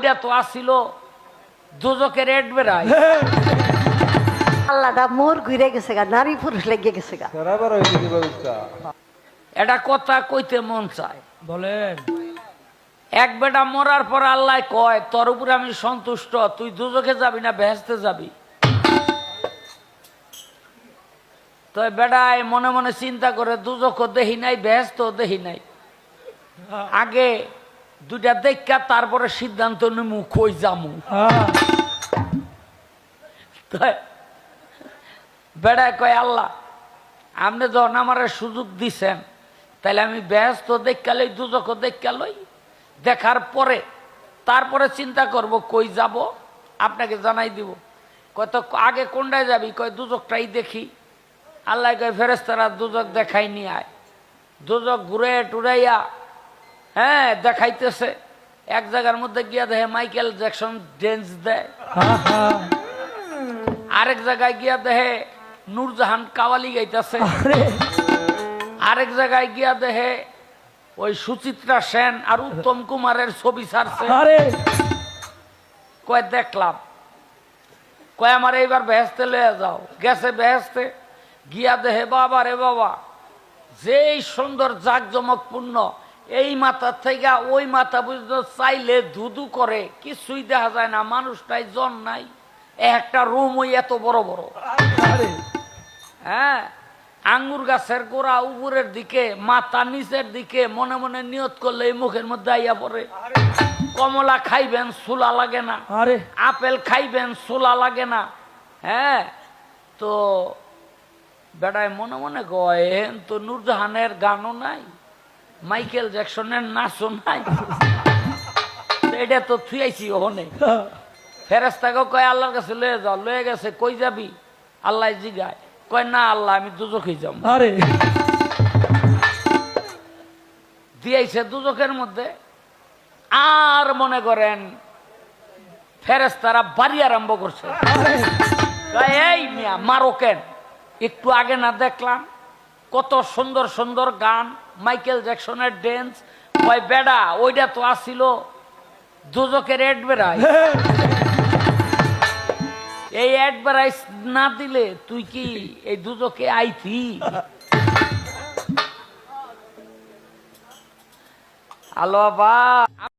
ওইটা তো আসিল দুজকের এড বেড়ায়। আল্লাহটা মোর ঘুরে গেছে গা, নারী পুরুষ লেগে গেছে গা। এটা কথা কইতে মন চায়। বলেন। এক বেটা মরার পর আল্লাহ কয় তোর উপরে আমি সন্তুষ্ট, তুই দুজকে যাবি না বেহেশতে যাবি। তো বেটায় মনে মনে চিন্তা করে দুজকও দেখি নাই বেহেশত দেখি নাই, আগে দুইটা দেখা তারপরে সিদ্ধান্ত নিমু কই যামু। বেড়ায় কয় আল্লাহ আপনি যখন আমার সুযোগ দিছেন তাহলে আমি ব্যস্ত দেখা লই দুজকও দেখা লই, দেখার পরে তারপরে চিন্তা করব কই যাব আপনাকে জানাই দিব। কয় তো আগে কোনটায় যাবি? কয় দুজকটাই দেখি। আল্লাহ কয় ফেরেশতারা দুজক দেখাই নিয়ে আয়। দুজক ঘুরে টুরাইয়া হ্যাঁ দেখাইতেছে। এক জায়গার মধ্যে গিয়া দেখে মাইকেল জ্যাকসন ড্যান্স দেয়, আরেক জায়গায় গিয়া দেখে নূরজাহান কাওয়ালি গাইতেছে, আরেক জায়গায় গিয়া দেখে ওই সুচিত্রা সেন আর উত্তম কুমারের ছবি ছাড়ছে। কয় দেখলাম। কয় আমার এইবার বেহেশতে লয়ে যাও। গেছে বেহেশতে, গিয়া দেখে বাবা রে বাবা যেই সুন্দর জাকজমকপূর্ণ, এই মাথা থেকে ওই মাথা বুঝতে চাইলে ধুধু করে, কিছুই দেখা যায় না, মানুষটাই জন নাই, একটা রুম ওই এত বড় বড়। হ্যাঁ, আঙ্গুর গাছের গোড়া উপরের দিকে, মাথা নিচের দিকে, মনে মনে নিয়ত করলে এই মুখের মধ্যে আইয়া পড়ে। কমলা খাইবেন চুলা লাগে না, আপেল খাইবেন চুলা লাগে না। হ্যাঁ, তো বেড়ায় মনে মনে গয়েন তো নূরজাহানের গানও নাই, মাইকেল জ্যাকসনের নাচও নাই, এটা তো থুয়াইছি ওখানে। ফেরেশতাকে কয় আল্লাহর কাছে লয়ে যাও। লয়ে গেছে। কই যাবি? আল্লাহ জিগায়। কয় না আল্লাহ আমি দুজকেই যাব। দিয়েছে দুজকের মধ্যে। আর মনে করেন ফেরেশতারা বাড়ি আরম্ভ করছে। এই মিয়া মারো কেন? একটু আগে না দেখলাম কত সুন্দর সুন্দর গান, মাইকেল জ্যাকসনের ড্যান্স। কয় বেডা ওইটা তো আসিল দুজকের এড বেড়ায়। এই অ্যাডভারাইজ না দিলে তুই কি এই দুজকে আইতি? আলো বা